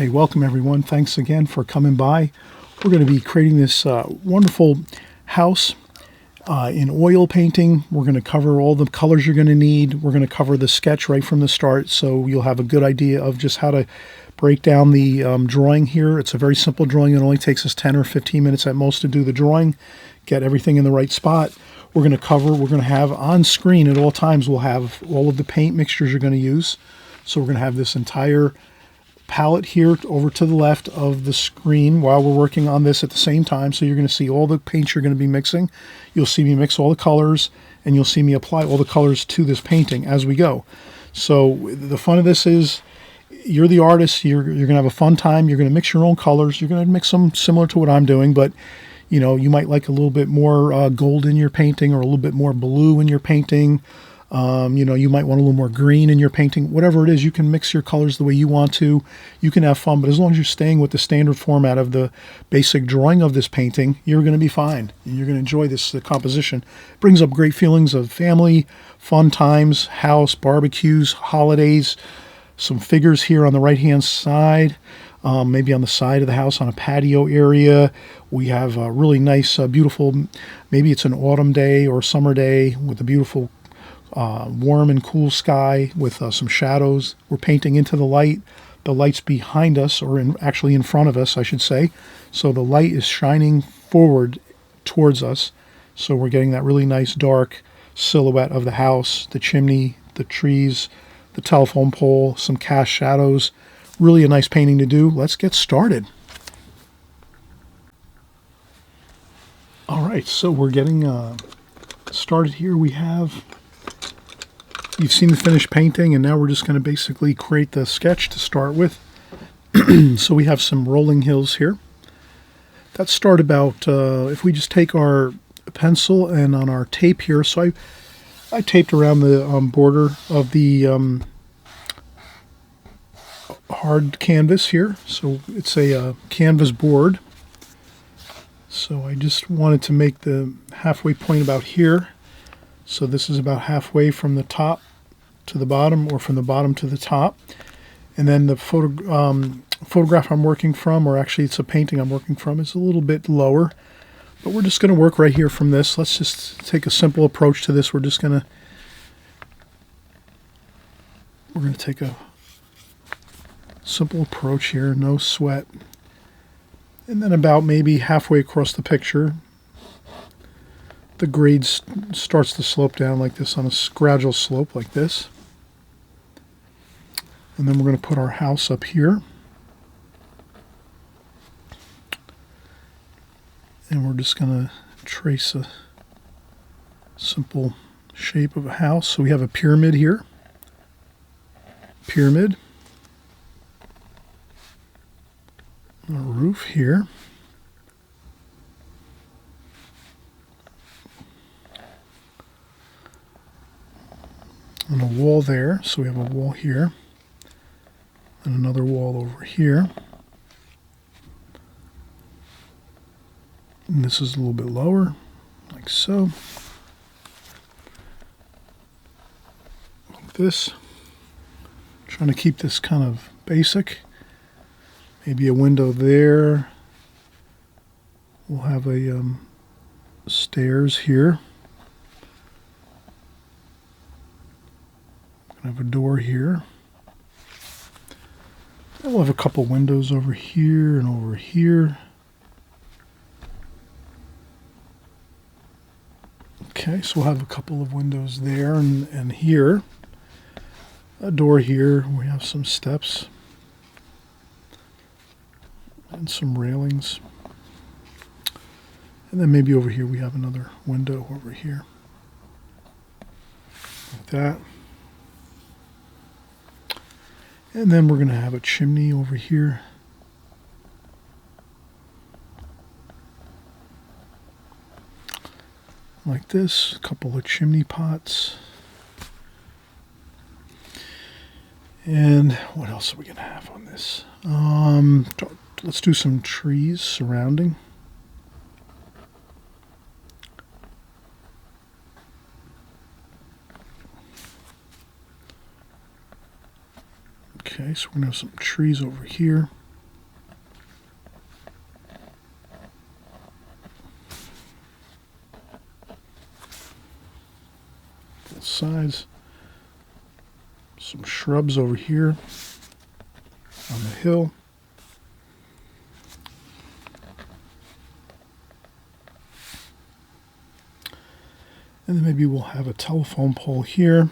Hi, welcome everyone. Thanks again for coming by. We're going to be creating this wonderful house in oil painting. We're going to cover all the colors you're going to need. We're going to cover the sketch right from the start, so you'll have a good idea of just how to break down the drawing here. It's a very simple drawing. It only takes us 10 or 15 minutes at most to do the drawing, get everything in the right spot. We're going to have on screen at all times, we'll have all of the paint mixtures you're going to use. So we're going to have this entire palette here over to the left of the screen while we're working on this at the same time. So you're going to see all the paints you're going to be mixing. You'll see me mix all the colors, and you'll see me apply all the colors to this painting as we go. So the fun of this is you're the artist. You're going to have a fun time. You're going to mix your own colors. You're going to mix them similar to what I'm doing, but you know, you might like a little bit more gold in your painting, or a little bit more blue in your painting. You might want a little more green in your painting. Whatever it is, you can mix your colors the way you want to. You can have fun, but as long as you're staying with the standard format of the basic drawing of this painting, you're going to be fine. You're going to enjoy the composition. It brings up great feelings of family, fun times, house, barbecues, holidays. Some figures here on the right-hand side, maybe on the side of the house on a patio area. We have a really nice, beautiful, maybe it's an autumn day or summer day with a beautiful warm and cool sky with some shadows. We're painting into the light. The light's behind us, or actually in front of us, I should say. So the light is shining forward towards us. So we're getting that really nice dark silhouette of the house, the chimney, the trees, the telephone pole, some cast shadows. Really a nice painting to do. Let's get started. All right, so we're getting started here. You've seen the finished painting, and now we're just going to basically create the sketch to start with. So we have some rolling hills here. That start about, if we just take our pencil and on our tape here, so I taped around the border of the hard canvas here. So it's a canvas board. So I just wanted to make the halfway point about here. So this is about halfway from the top to the bottom, or from the bottom to the top. And then the photograph I'm working from, or actually it's a painting I'm working from, is a little bit lower. But we're just going to work right here from this. Let's just take a simple approach to this. We're going to take a simple approach here, no sweat. And then about maybe halfway across the picture, the grade starts to slope down like this, on a gradual slope like this. And then we're going to put our house up here. And we're just going to trace a simple shape of a house. So we have a pyramid here. Pyramid. A roof here. And a wall there, so we have a wall here, and another wall over here. And this is a little bit lower, like so. Like this. Trying to keep this kind of basic. Maybe a window there. We'll have a stairs here. I have a door here. And we'll have a couple windows over here and over here. Okay, so we'll have a couple of windows there and here. A door here. We have some steps and some railings. And then maybe over here we have another window over here. Like that. And then we're going to have a chimney over here. Like this, a couple of chimney pots. And what else are we going to have on this? Let's do some trees surrounding. Okay, so we're going to have some trees over here. shrubs over here on the hill. And then maybe we'll have a telephone pole here.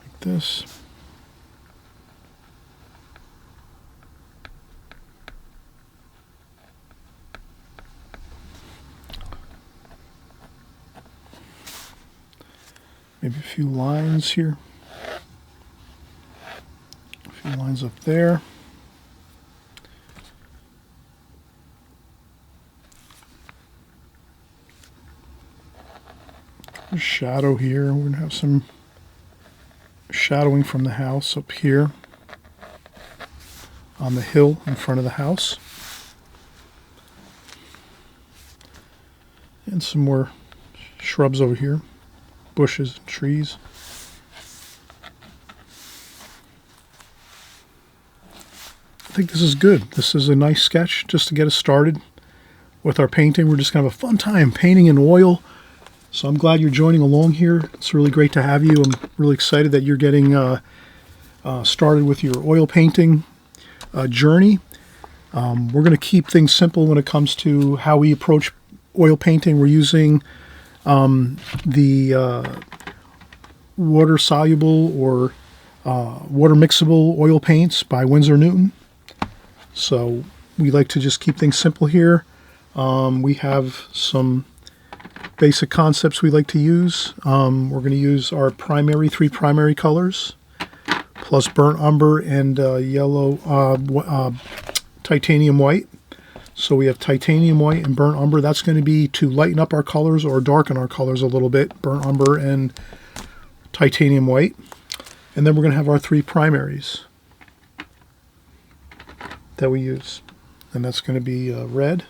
Like this. Maybe a few lines here. A few lines up there. There's shadow here. We're going to have some shadowing from the house up here on the hill in front of the house. And some more shrubs over here. Bushes and trees. I think this is good. This is a nice sketch just to get us started with our painting. We're just going to have a fun time painting in oil. So I'm glad you're joining along here. It's really great to have you. I'm really excited that you're getting started with your oil painting journey. We're going to keep things simple when it comes to how we approach oil painting. We're using the water-soluble or water-mixable oil paints by Winsor Newton. So we like to just keep things simple here. We have some basic concepts we like to use. We're going to use our three primary colors, plus burnt umber and yellow titanium white. So we have titanium white and burnt umber. That's going to be to lighten up our colors or darken our colors a little bit, burnt umber and titanium white. And then we're going to have our three primaries that we use. And that's going to be red,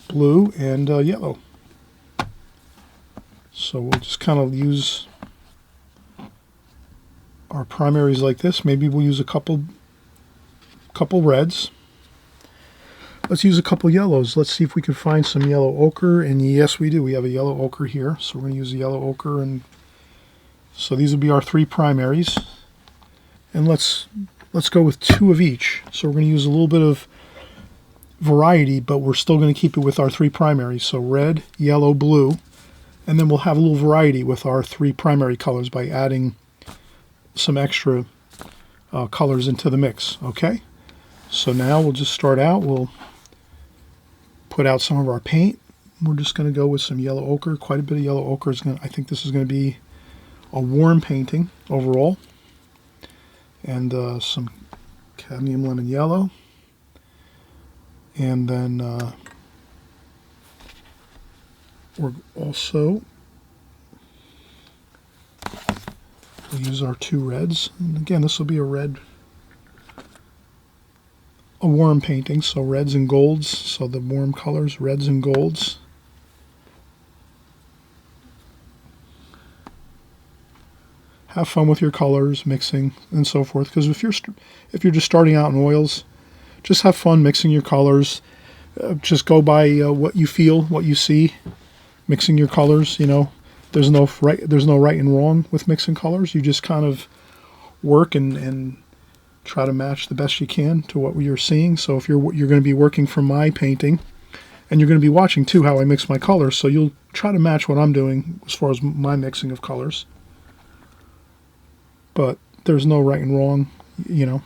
blue, and yellow. So we'll just kind of use our primaries like this. Maybe we'll use a couple reds. Let's use a couple yellows. Let's see if we can find some yellow ochre. And yes, we do. We have a yellow ochre here. So we're going to use a yellow ochre. And so these will be our three primaries. And let's go with two of each. So we're going to use a little bit of variety, but we're still going to keep it with our three primaries. So red, yellow, blue. And then we'll have a little variety with our three primary colors by adding some extra colors into the mix. Okay, so now we'll just start out. We'll put out some of our paint. We're just going to go with some yellow ochre. Quite a bit of yellow ochre. I think this is going to be a warm painting overall. And some cadmium lemon yellow. And then we're also we'll use our two reds. And again, this will be a warm painting, so reds and golds. So the warm colors, reds and golds. Have fun with your colors, mixing, and so forth. Because if you're just starting out in oils, just have fun mixing your colors. Just go by what you feel, what you see. Mixing your colors, you know, there's no right and wrong with mixing colors. You just kind of work and try to match the best you can to what you're seeing. So if you're going to be working from my painting, and you're going to be watching too how I mix my colors, so you'll try to match what I'm doing as far as my mixing of colors. But there's no right and wrong, you know.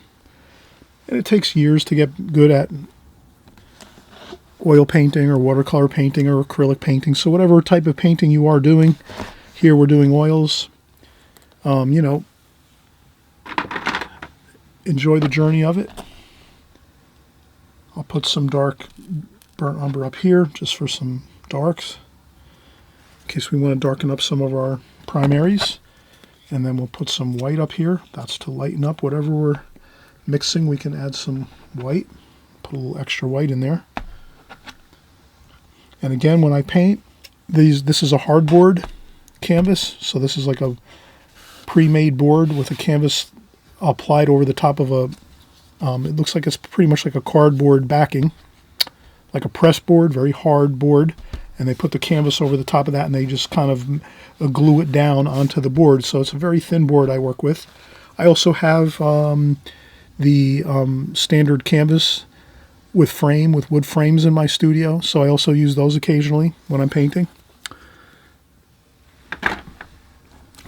And it takes years to get good at oil painting or watercolor painting or acrylic painting. So whatever type of painting you are doing, here we're doing oils. You know, enjoy the journey of it. I'll put some dark burnt umber up here just for some darks, in case we want to darken up some of our primaries. And then we'll put some white up here. That's to lighten up whatever we're mixing. We can add some white, put a little extra white in there. And again, when I paint, this is a hardboard canvas. So this is like a pre-made board with a canvas applied over the top of a, it looks like it's pretty much like a cardboard backing. like a press board, very hard board, and they put the canvas over the top of that, and they just kind of glue it down onto the board. So it's a very thin board I work with. I also have the standard canvas with wood frames in my studio, so I also use those occasionally when I'm painting.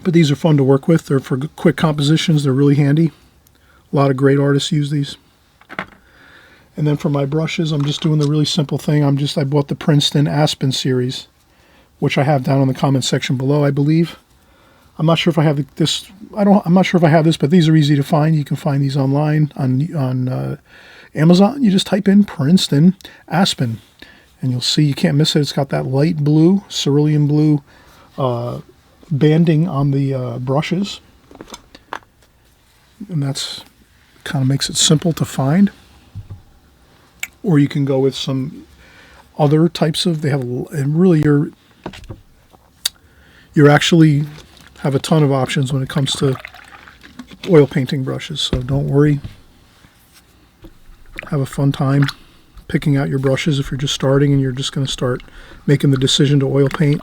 But these are fun to work with. They're for quick compositions. They're really handy. A lot of great artists use these. And then for my brushes, I'm just doing the really simple thing. I bought the Princeton Aspen series, which I have down in the comment section below, I believe. I'm not sure if I have this. I'm not sure if I have this, but these are easy to find. You can find these online on Amazon. You just type in Princeton Aspen, and you'll see you can't miss it. It's got that light blue, cerulean blue banding on the brushes, and that's kind of makes it simple to find. Or you can go with some other types of. They have, and really you're actually have a ton of options when it comes to oil painting brushes. So don't worry. Have a fun time picking out your brushes if you're just starting and you're just going to start making the decision to oil paint.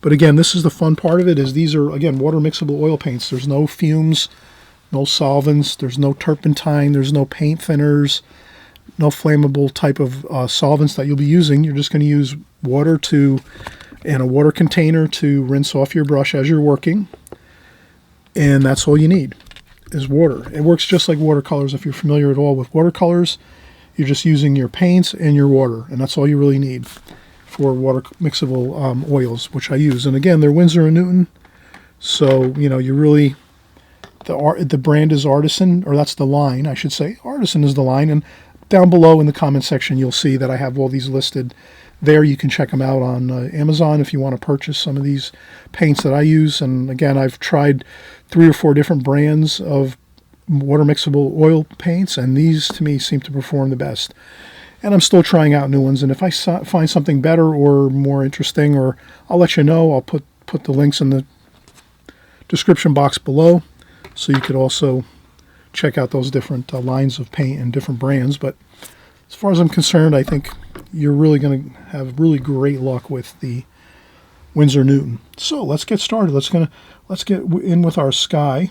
But again, this is the fun part of it, is these are, again, water mixable oil paints. There's no fumes, no solvents, there's no turpentine, there's no paint thinners, no flammable type of solvents that you'll be using. You're just going to use water and a water container to rinse off your brush as you're working. And that's all you need is water. It works just like watercolors. If you're familiar at all with watercolors, you're just using your paints and your water, and that's all you really need for water mixable oils, which I use. And again, they're Winsor & Newton, so you really, the brand is Artisan, or that's the line, I should say. Artisan is the line, and down below in the comment section you'll see that I have all these listed there. You can check them out on Amazon if you want to purchase some of these paints that I use. And again, I've tried 3 or 4 different brands of water mixable oil paints, and these to me seem to perform the best. And I'm still trying out new ones, and if I find something better or more interesting, or I'll let you know. I'll put the links in the description box below, so you could also check out those different lines of paint and different brands. But as far as I'm concerned, I think you're really going to have really great luck with the Winsor & Newton. So let's get started. Let's get in with our sky.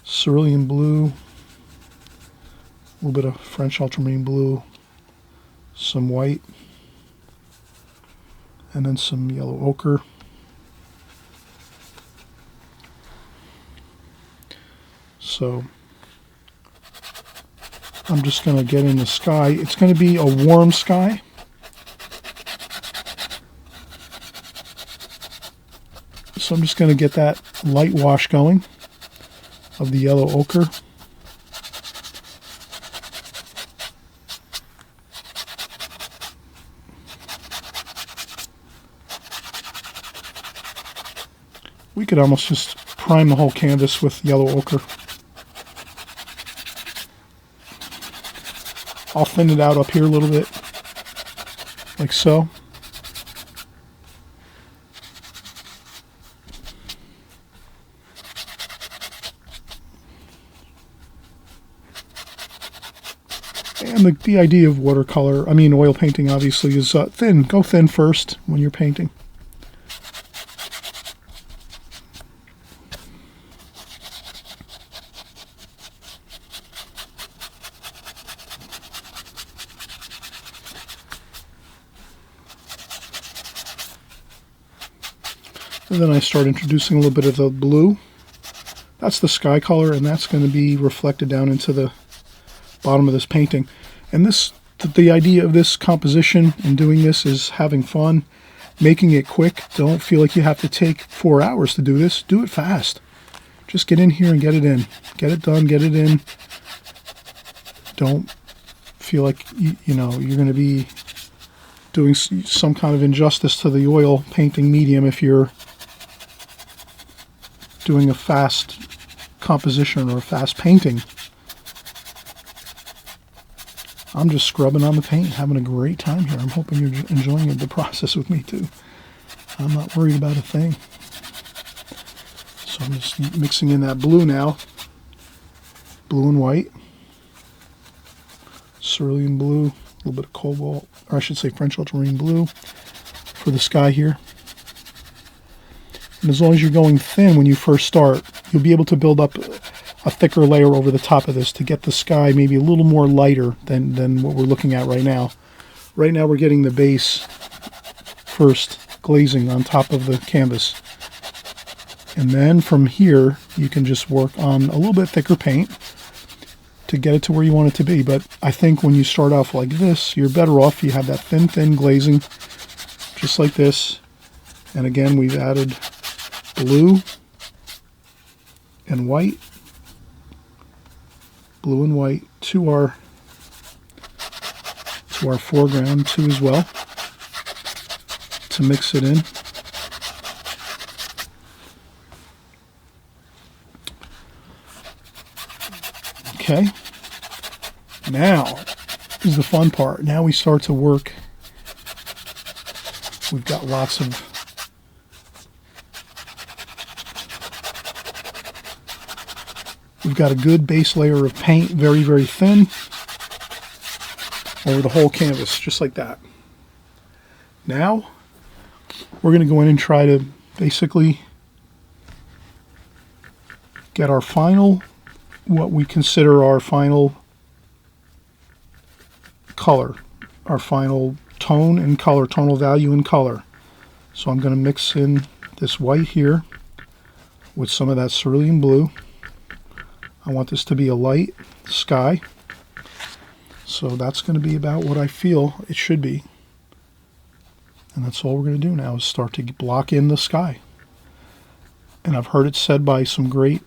Cerulean blue, a little bit of French ultramarine blue, some white, and then some yellow ochre. So I'm just going to get in the sky. It's going to be a warm sky. So I'm just going to get that light wash going of the yellow ochre. We could almost just prime the whole canvas with yellow ochre. I'll thin it out up here a little bit, like so. And the idea of oil painting obviously is thin. Go thin first when you're painting. And then I start introducing a little bit of the blue. That's the sky color, and that's going to be reflected down into the bottom of this painting. And the idea of this composition and doing this is having fun, making it quick. Don't feel like you have to take 4 hours to do this. Do it fast. Just get in here and get it in. Get it done, get it in. Don't feel like you're going to be doing some kind of injustice to the oil painting medium if you're doing a fast composition or a fast painting. I'm just scrubbing on the paint, having a great time here. I'm hoping you're enjoying the process with me too. I'm not worried about a thing. So I'm just mixing in that blue now. Blue and white. Cerulean blue little bit of cobalt, or I should say French ultramarine blue for the sky here. And as long as you're going thin when you first start, you'll be able to build up a thicker layer over the top of this to get the sky maybe a little more lighter than what we're looking at right now. Right now we're getting the base first glazing on top of the canvas. And then from here, you can just work on a little bit thicker paint to get it to where you want it to be. But I think when you start off like this, you're better off. You have that thin glazing, just like this. And again, we've added blue and white, blue and white to our foreground too as well, to mix it in. Okay, now is the fun part. Now we start to work. We've got lots of we've got a good base layer of paint, very, very thin, over the whole canvas, just like that. Now we're going to go in and try to basically get our final, what we consider our final color, our final tone and color, tonal value and color. So I'm going to mix in this white here with some of that cerulean blue. I want this to be a light sky. So that's going to be about what I feel it should be. And that's all we're going to do now, is start to block in the sky. And I've heard it said by some great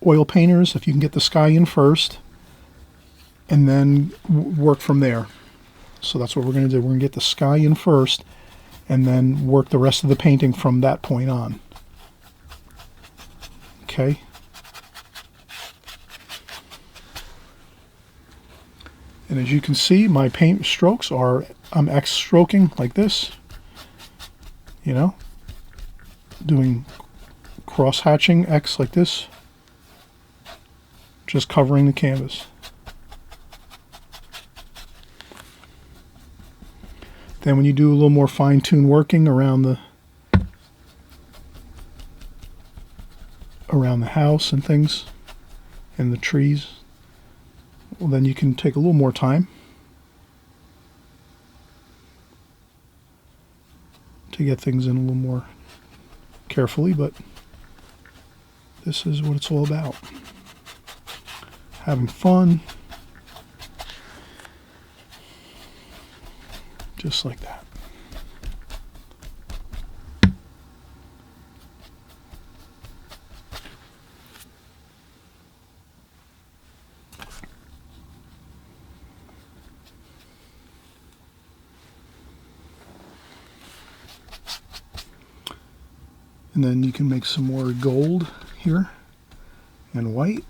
oil painters, if you can get the sky in first and then work from there. So that's what we're going to do. We're going to get the sky in first and then work the rest of the painting from that point on. Okay. And as you can see, my paint strokes are, I'm X stroking like this, you know, doing cross hatching X like this, just covering the canvas. Then when you do a little more fine-tuned working around the house and things and the trees, well, then you can take a little more time to get things in a little more carefully, but this is what it's all about. Having fun, just like that. And then you can make some more gold here and white.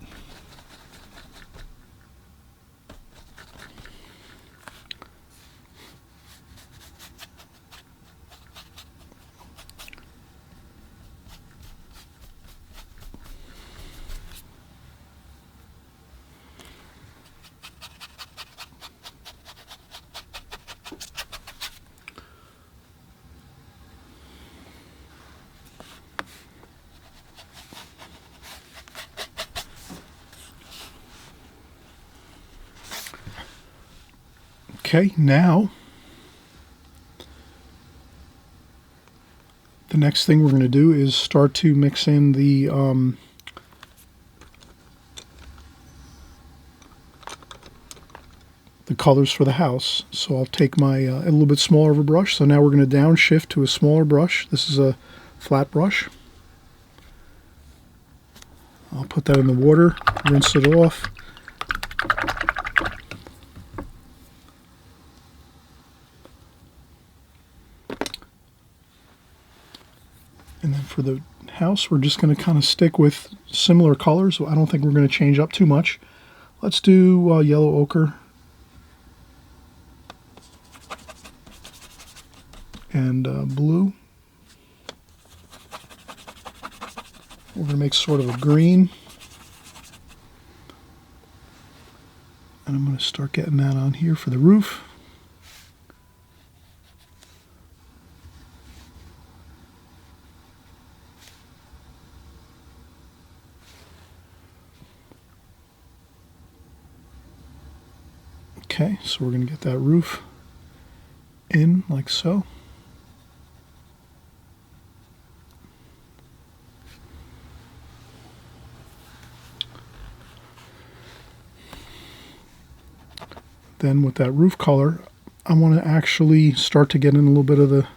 Okay, now the next thing we're going to do is start to mix in the colors for the house. So I'll take my a little bit smaller of a brush. So now we're going to downshift to a smaller brush. This is a flat brush. I'll put that in the water, rinse it off. And then for the house, we're just going to kind of stick with similar colors. I don't think we're going to change up too much. Let's do yellow ochre and blue. We're going to make sort of a green. And I'm going to start getting that on here for the roof. Okay, so we're going to get that roof in like so. Then with that roof color, I want to actually start to get in a little bit of the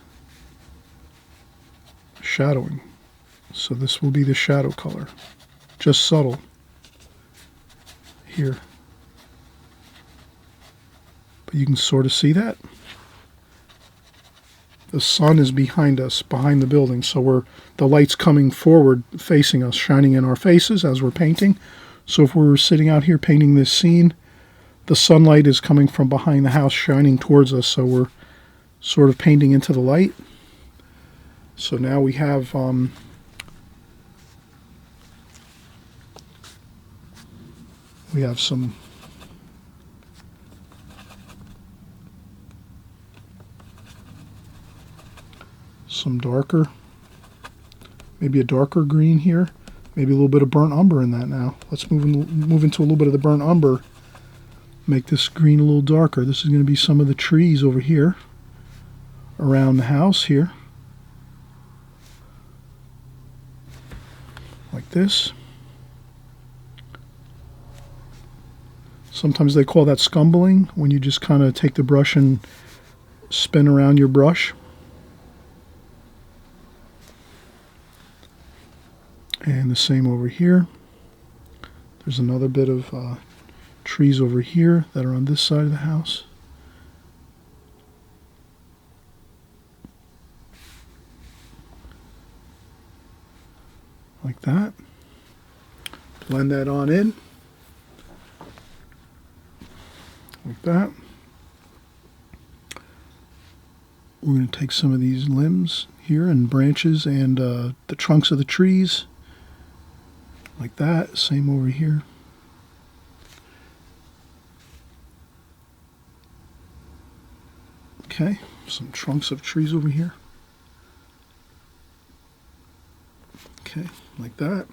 shadowing. So this will be the shadow color, just subtle here. But you can sort of see that. The sun is behind us, behind the building, so the light's coming forward, facing us, shining in our faces as we're painting. So if we're sitting out here painting this scene, the sunlight is coming from behind the house, shining towards us, so we're sort of painting into the light. So now we have some darker, maybe a darker green here, maybe a little bit of burnt umber in that now. Let's move into a little bit of the burnt umber. Make this green a little darker. This is going to be some of the trees over here around the house here. Like this. Sometimes they call that scumbling, when you just kind of take the brush and spin around your brush. And the same over here. There's another bit of trees over here that are on this side of the house. Like that. Blend that on in. Like that. We're going to take some of these limbs here and branches and the trunks of the trees. Like that. Same over here. Okay, some trunks of trees over here. Okay, like that.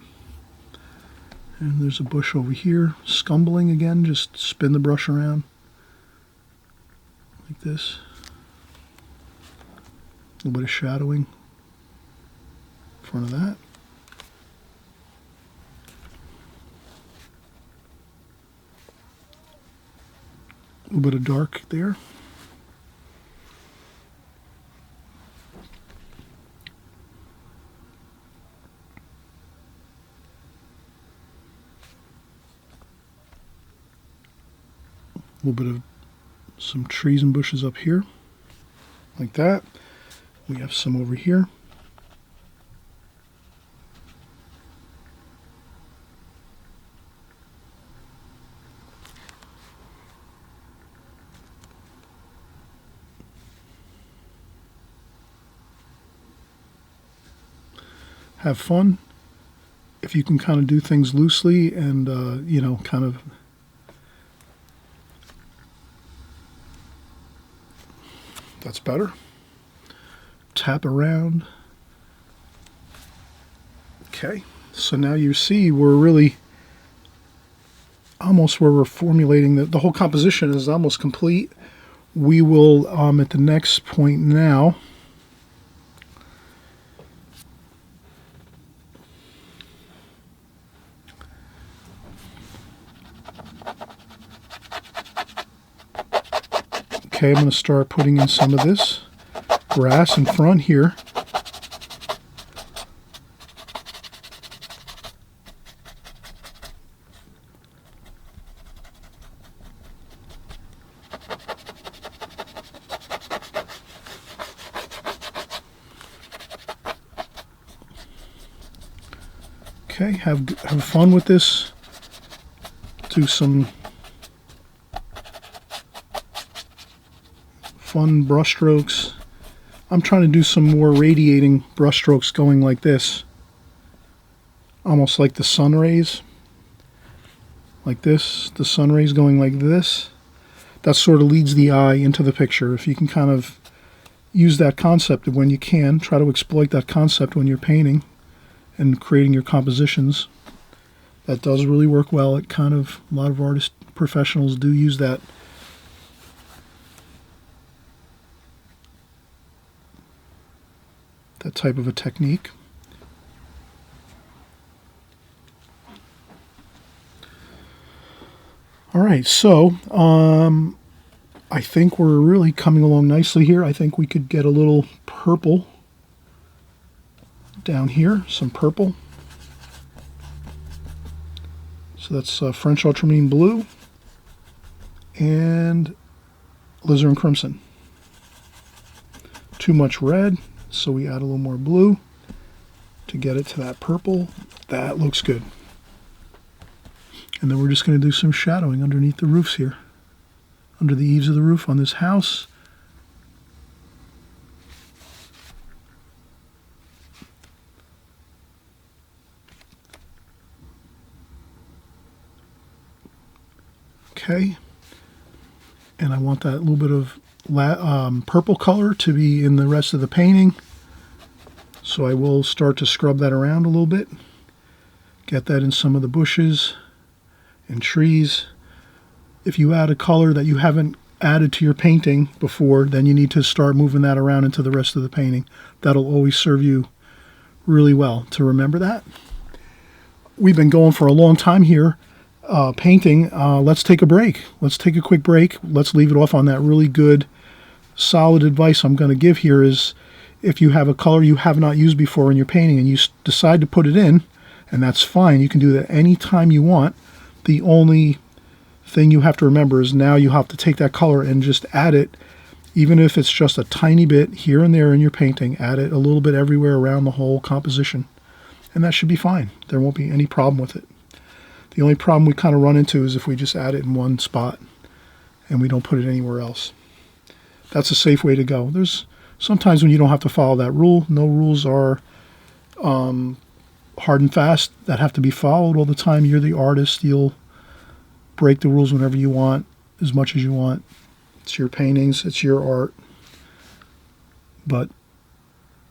And there's a bush over here. Scumbling again, just spin the brush around. Like this. A little bit of shadowing in front of that. A little bit of dark there. A little bit of some trees and bushes up here, like that. We have some over here. Have fun. If you can kind of do things loosely and, kind of that's better. Tap around. Okay, so now you see we're really almost where we're formulating the whole composition is almost complete. We will, at the next point now, okay, I'm going to start putting in some of this grass in front here. Okay, have fun with this. Do some fun brush strokes. I'm trying to do some more radiating brush strokes going like this. Almost like the sun rays. Like this. The sun rays going like this. That sort of leads the eye into the picture. If you can kind of use that concept when you can, try to exploit that concept when you're painting and creating your compositions. That does really work well. It kind of, a lot of artists, professionals do use that that type of a technique. All right, so I think we're really coming along nicely here. I think we could get a little purple down here, some purple. So that's French ultramarine blue and alizarin crimson. Too much red, so we add a little more blue to get it to that purple. That looks good. And then we're just going to do some shadowing underneath the roofs here, under the eaves of the roof on this house. Okay, and I want that little bit of purple color to be in the rest of the painting. So I will start to scrub that around a little bit. Get that in some of the bushes and trees. If you add a color that you haven't added to your painting before, then you need to start moving that around into the rest of the painting. That'll always serve you really well to remember that. We've been going for a long time here painting. Let's take a break. Let's take a quick break. Let's leave it off on that really good, solid advice I'm going to give here is if you have a color you have not used before in your painting and you decide to put it in, and that's fine. You can do that anytime you want. The only thing you have to remember is now you have to take that color and just add it, even if it's just a tiny bit here and there in your painting. Add it a little bit everywhere around the whole composition, and that should be fine. There won't be any problem with it. The only problem we kind of run into is if we just add it in one spot and we don't put it anywhere else. That's a safe way to go. There's sometimes when you don't have to follow that rule. No rules are hard and fast that have to be followed all the time. You're the artist. You'll break the rules whenever you want, as much as you want. It's your paintings. It's your art. But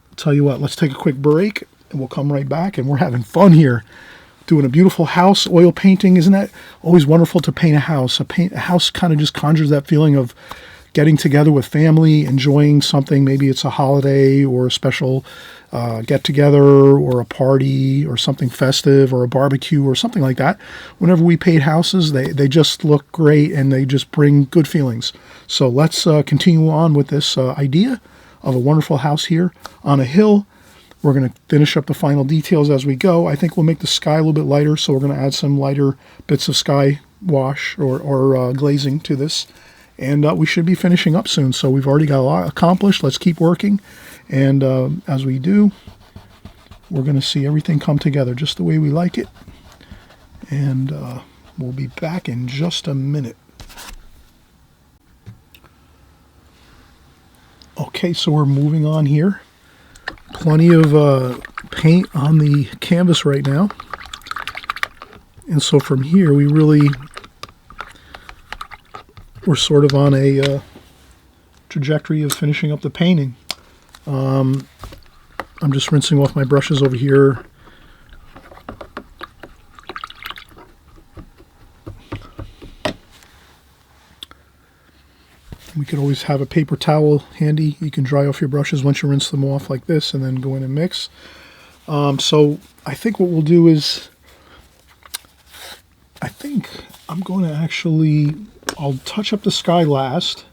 I'll tell you what, let's take a quick break and we'll come right back, and we're having fun here. Doing a beautiful house, oil painting. Isn't that always wonderful to paint a house? A house kind of just conjures that feeling of getting together with family, enjoying something. Maybe it's a holiday or a special get-together or a party or something festive or a barbecue or something like that. Whenever we paint houses, they just look great and they just bring good feelings. So let's continue on with this idea of a wonderful house here on a hill. We're going to finish up the final details as we go. I think we'll make the sky a little bit lighter, so we're going to add some lighter bits of sky wash or glazing to this. And we should be finishing up soon, so we've already got a lot accomplished. Let's keep working. And as we do, we're going to see everything come together just the way we like it. And we'll be back in just a minute. Okay, so we're moving on here. Plenty of paint on the canvas right now. And so from here, we're sort of on a trajectory of finishing up the painting. I'm just rinsing off my brushes over here. We could always have a paper towel handy. You can dry off your brushes once you rinse them off like this and then go in and mix. So I think what we'll do is, I think I'm going to I'll touch up the sky last.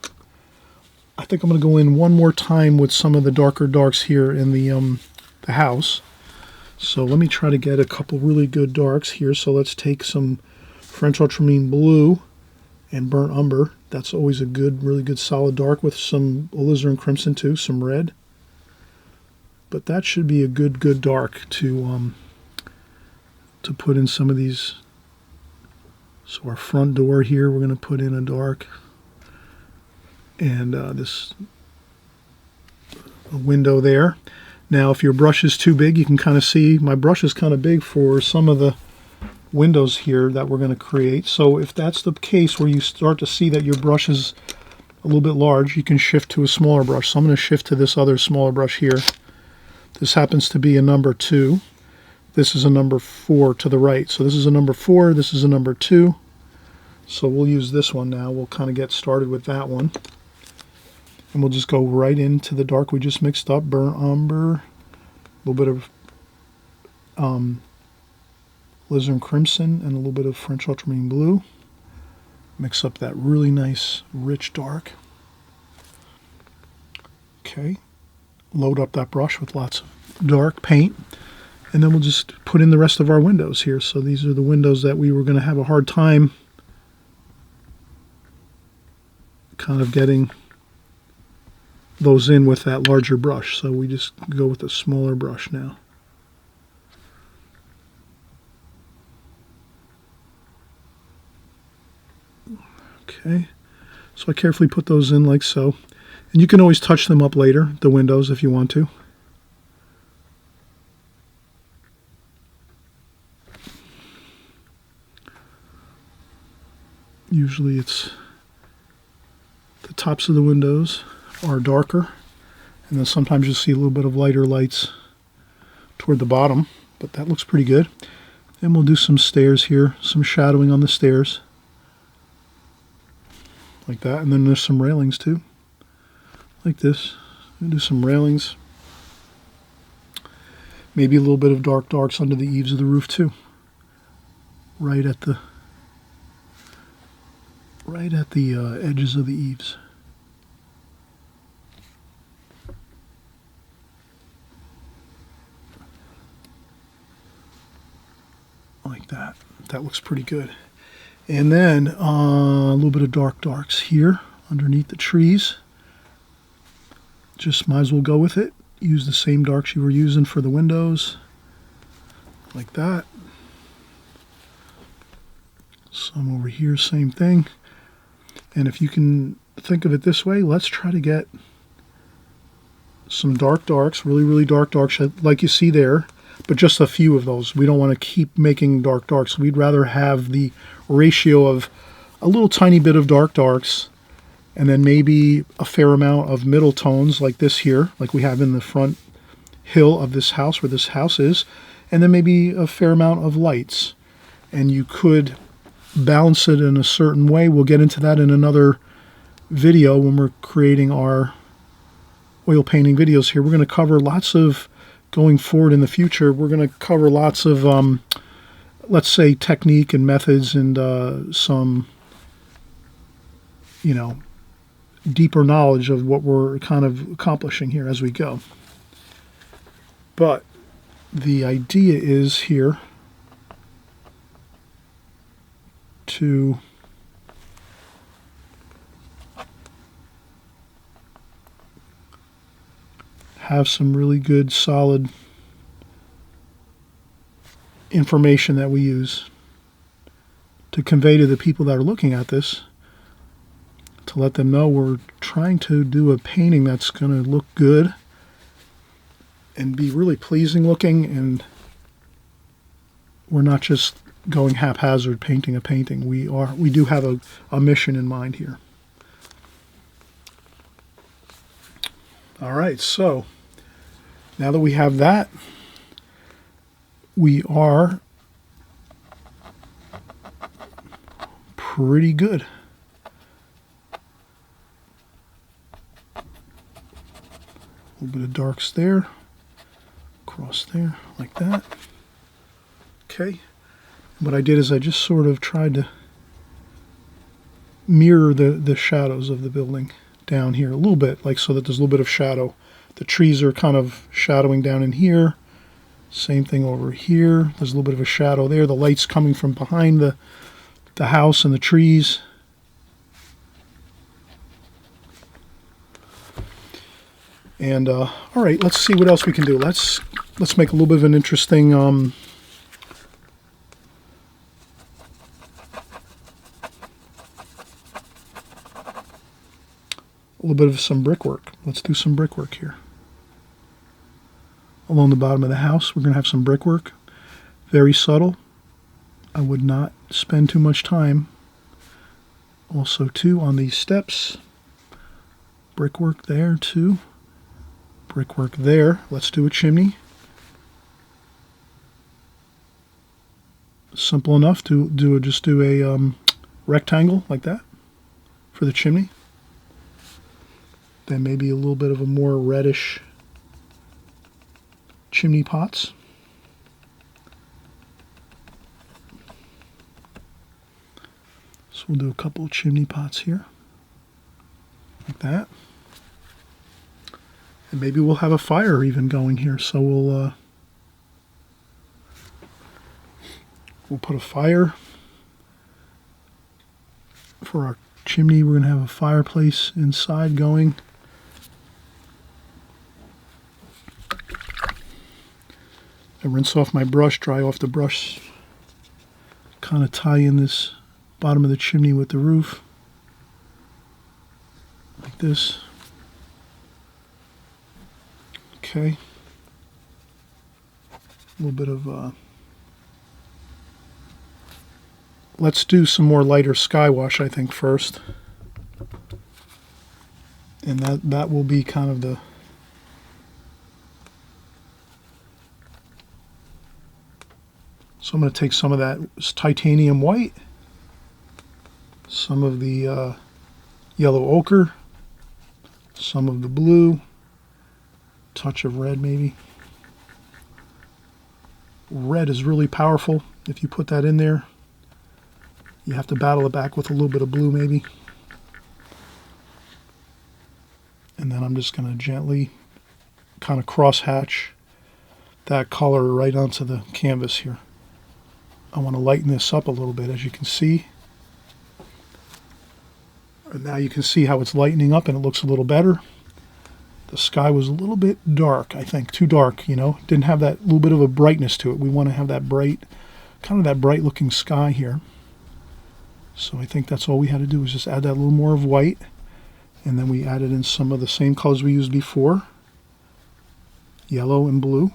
I think I'm going to go in one more time with some of the darker darks here in the house. So let me try to get a couple really good darks here. So let's take some French ultramarine blue and burnt umber. That's always a really good solid dark with some alizarin crimson too, some red. But that should be a good dark to put in some of these. So our front door here, we're going to put in a dark, and this window there. Now, if your brush is too big, you can kind of see my brush is kind of big for some of the windows here that we're going to create. So if that's the case where you start to see that your brush is a little bit large, you can shift to a smaller brush. So I'm going to shift to this other smaller brush here. This happens to be a number 2. This is a number 4 to the right. So this is a number 4, this is a number 2. So we'll use this one now. We'll kind of get started with that one. And we'll just go right into the dark we just mixed up, burnt umber, A little bit of alizarin crimson and a little bit of French ultramarine blue. Mix up that really nice rich dark. Okay, load up that brush with lots of dark paint, and then we'll just put in the rest of our windows here. So these are the windows that we were going to have a hard time kind of getting those in with that larger brush. So we just go with a smaller brush now. Okay, so I carefully put those in like so. And you can always touch them up later, the windows, if you want to. Usually it's the tops of the windows are darker, and then sometimes you'll see a little bit of lighter lights toward the bottom, but that looks pretty good. Then we'll do some stairs here, some shadowing on the stairs, like that. And then there's some railings too, like this. We'll do some railings. Maybe a little bit of darks under the eaves of the roof too, right at the edges of the eaves. Like that. That looks pretty good. And then a little bit of darks here underneath the trees. Just might as well go with it. Use the same darks you were using for the windows. Like that. Some over here, same thing. And if you can think of it this way, let's try to get some darks, really dark darks like you see there, but just a few of those. We don't want to keep making darks. We'd rather have the ratio of a little tiny bit of darks and then maybe a fair amount of middle tones like this here, like we have in the front hill of this house where this house is, and then maybe a fair amount of lights. And you could balance it in a certain way. We'll get into that in another video when we're creating our oil painting videos here. We're going to cover lots of, going forward in the future, we're going to cover lots of, let's say, technique and methods and some, deeper knowledge of what we're kind of accomplishing here as we go. But the idea is here to have some really good, solid information that we use to convey to the people that are looking at this, to let them know we're trying to do a painting that's going to look good and be really pleasing looking, and we're not just going haphazard painting a painting. We do have a mission in mind here. All right, so now that we have that, we are pretty good. A little bit of darks there, across there, like that. Okay. What I did is I just sort of tried to mirror the shadows of the building down here a little bit, like so that there's a little bit of shadow. The trees are kind of shadowing down in here. Same thing over here. There's a little bit of a shadow there. The light's coming from behind the house and the trees. And all right, let's see what else we can do. Let's make a little bit of an interesting a little bit of some brickwork. Let's do some brickwork here. Along the bottom of the house, we're going to have some brickwork. Very subtle. I would not spend too much time. Also, too, on these steps. Brickwork there, too. Brickwork there. Let's do a chimney. Simple enough to just do a rectangle like that for the chimney. Then maybe a little bit of a more reddish chimney pots. So we'll do a couple of chimney pots here, like that. And maybe we'll have a fire even going here, so we'll put a fire for our chimney. We're going to have a fireplace inside going. I rinse off my brush, dry off the brush, kind of tie in this bottom of the chimney with the roof, like this. Okay. A little bit of, let's do some more lighter sky wash, I think, first. And that will be kind of the, so I'm going to take some of that titanium white, some of the yellow ochre, some of the blue, touch of red maybe. Red is really powerful. If you put that in there, you have to battle it back with a little bit of blue maybe. And then I'm just going to gently kind of cross hatch that color right onto the canvas here. I want to lighten this up a little bit, as you can see. And now you can see how it's lightening up and it looks a little better. The sky was a little bit dark, I think, too dark, you know. Didn't have that little bit of a brightness to it. We want to have that bright, kind of that bright looking sky here. So I think that's all we had to do was just add that little more of white. And then we added in some of the same colors we used before. Yellow and blue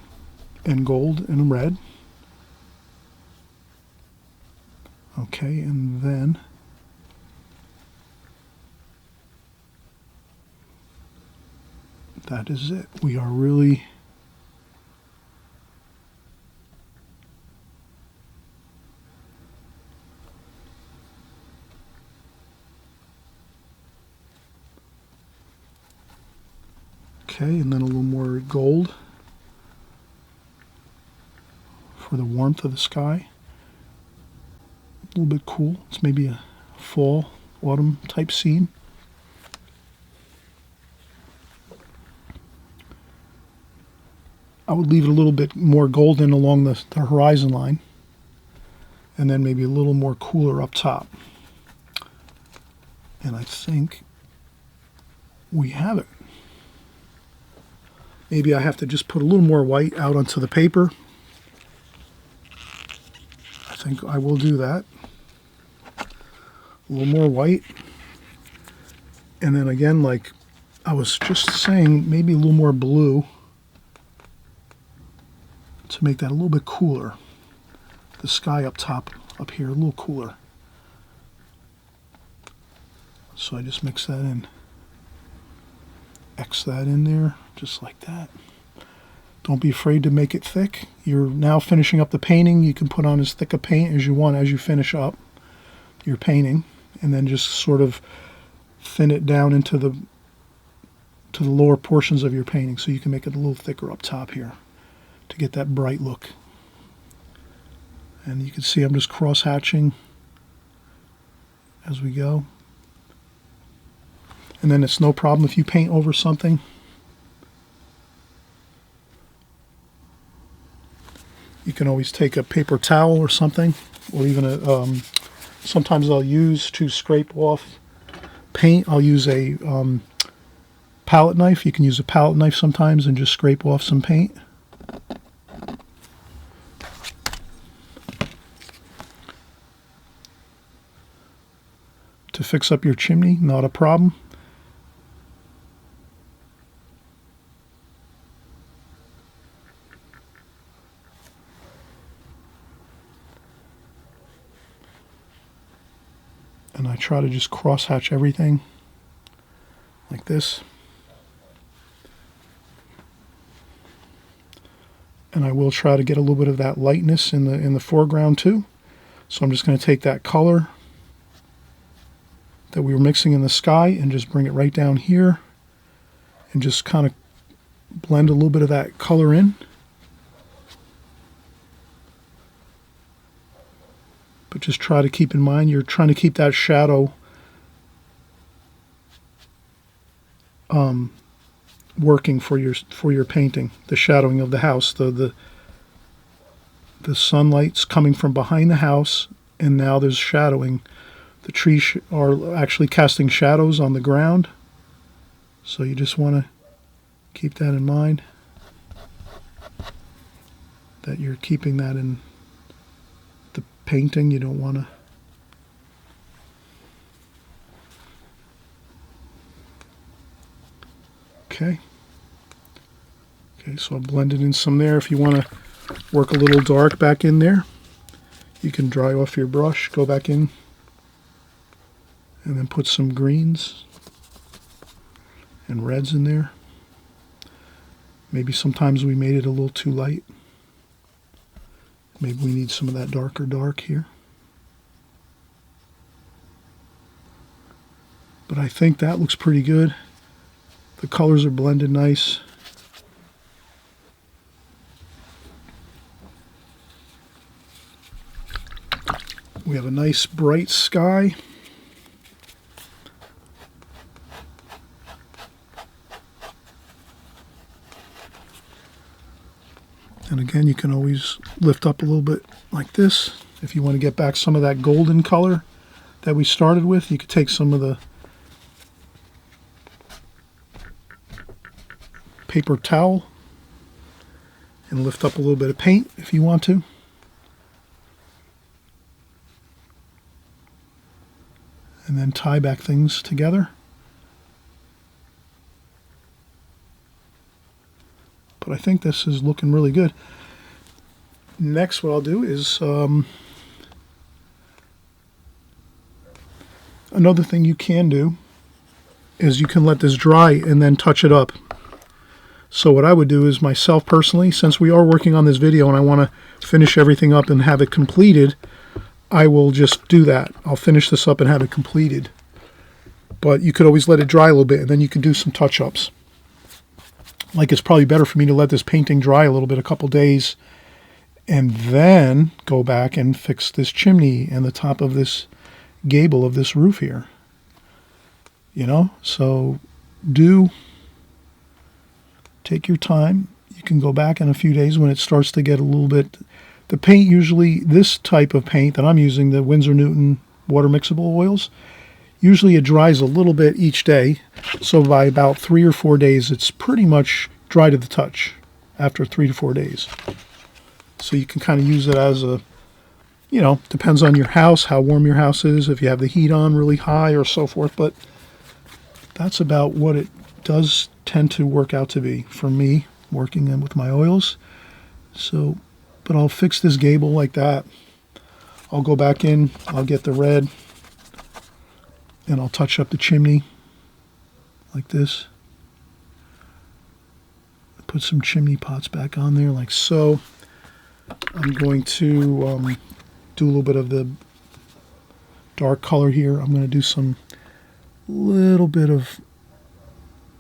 and gold and red. Okay, and then that is it. We are really okay, and then a little more gold for the warmth of the sky. A little bit cool. It's maybe a fall, autumn type scene. I would leave it a little bit more golden along the horizon line, and then maybe a little more cooler up top. And I think we have it. Maybe I have to just put a little more white out onto the paper. I think I will do that. A little more white. And then again, like I was just saying, maybe a little more blue to make that a little bit cooler. The sky up top, up here, a little cooler. So I just mix that in. X that in there, just like that. Don't be afraid to make it thick. You're now finishing up the painting. You can put on as thick a paint as you want as you finish up your painting, and then just sort of thin it down into the lower portions of your painting, so you can make it a little thicker up top here to get that bright look. And you can see I'm just cross hatching as we go. And then it's no problem if you paint over something. You can always take a paper towel or something, or even a, sometimes I'll use to scrape off paint, I'll use a palette knife. You can use a palette knife sometimes and just scrape off some paint. To fix up your chimney, not a problem. And I try to just cross hatch everything like this. And I will try to get a little bit of that lightness in the foreground too. So I'm just going to take that color that we were mixing in the sky and just bring it right down here and just kind of blend a little bit of that color in. But just try to keep in mind you're trying to keep that shadow working for your painting. The shadowing of the house, the sunlight's coming from behind the house, and now there's shadowing. The trees are actually casting shadows on the ground, so you just want to keep that in mind, that you're keeping that in the painting. You don't want to okay, so I'll blend it in some there. If you want to work a little dark back in there, you can dry off your brush, go back in, and then put some greens and reds in there. Maybe sometimes we made it a little too light. Maybe we need some of that darker dark here. But I think that looks pretty good. The colors are blended nice. We have a nice bright sky. And again, you can always lift up a little bit like this. If you want to get back some of that golden color that we started with, you could take some of the paper towel and lift up a little bit of paint if you want to. And then tie back things together. But I think this is looking really good. Next, what I'll do is another thing you can do is you can let this dry and then touch it up. So what I would do is myself personally, since we are working on this video and I want to finish everything up and have it completed, I will just do that. I'll finish this up and have it completed. But you could always let it dry a little bit and then you can do some touch-ups. Like, it's probably better for me to let this painting dry a little bit, a couple days, and then go back and fix this chimney and the top of this gable of this roof here. You know, so take your time. You can go back in a few days when it starts to get a little bit. The paint, usually this type of paint that I'm using, the Winsor Newton water mixable oils, usually it dries a little bit each day. So by about 3 or 4 days, it's pretty much dry to the touch after 3 to 4 days. So you can kind of use it as a, you know, depends on your house, how warm your house is, if you have the heat on really high or so forth. But that's about what it does tend to work out to be for me working in with my oils. So, but I'll fix this gable like that. I'll go back in, I'll get the red, and I'll touch up the chimney like this. Put some chimney pots back on there like so. I'm going to do a little bit of the dark color here. I'm going to do some little bit of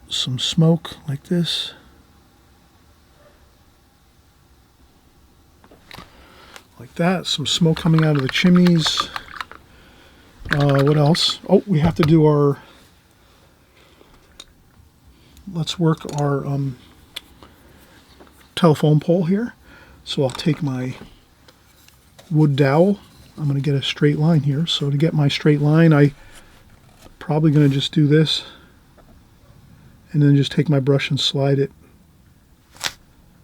some smoke like this. Like that. Some smoke coming out of the chimneys. What else? Oh, we have to do our, let's work our telephone pole here. So I'll take my wood dowel. I'm going to get a straight line here. So to get my straight line, I'm probably going to just do this and then just take my brush and slide it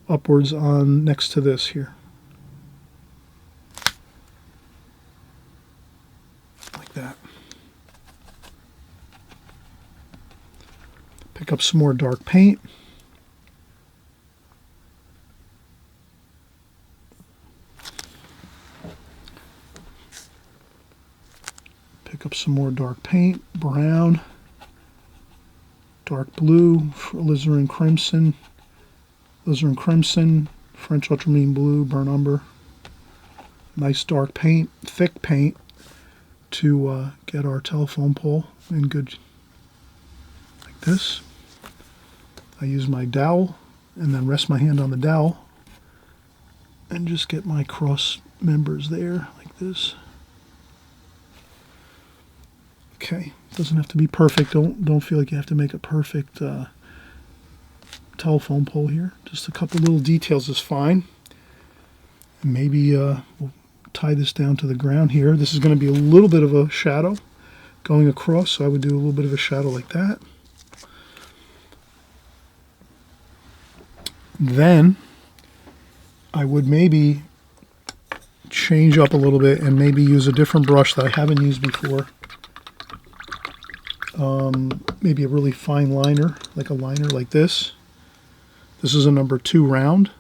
upwards on next to this here. Like that. Pick up some more dark paint. Pick up some more dark paint, brown, dark blue, alizarin crimson, French ultramarine blue, burnt umber. Nice dark paint, thick paint to get our telephone pole in good, like this. I use my dowel and then rest my hand on the dowel and just get my cross members there like this. Okay, doesn't have to be perfect. Don't feel like you have to make a perfect telephone pole here. Just a couple little details is fine. And maybe we'll tie this down to the ground here. This is going to be a little bit of a shadow going across, so I would do a little bit of a shadow like that. Then I would maybe change up a little bit and maybe use a different brush that I haven't used before. Maybe a really fine liner, like a liner like this. This is a number 2 round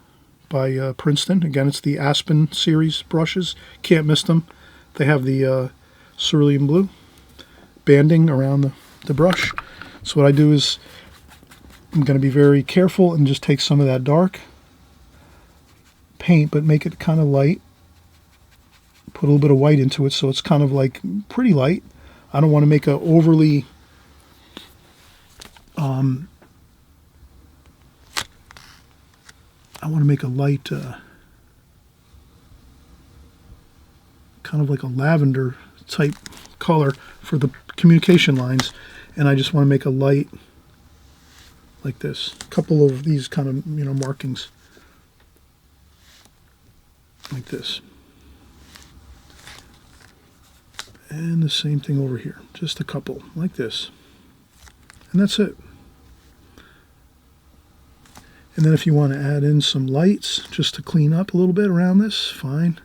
by Princeton. Again, it's the Aspen series brushes. Can't miss them. They have the cerulean blue banding around the brush. So what I do is I'm going to be very careful and just take some of that dark paint, but make it kind of light. Put a little bit of white into it so it's kind of like pretty light. I don't want to make a overly I want to make a light kind of like a lavender type color for the communication lines, and I just want to make a light like this. A couple of these kind of, markings like this. And the same thing over here. Just a couple like this. And that's it. And then if you want to add in some lights just to clean up a little bit around this, fine.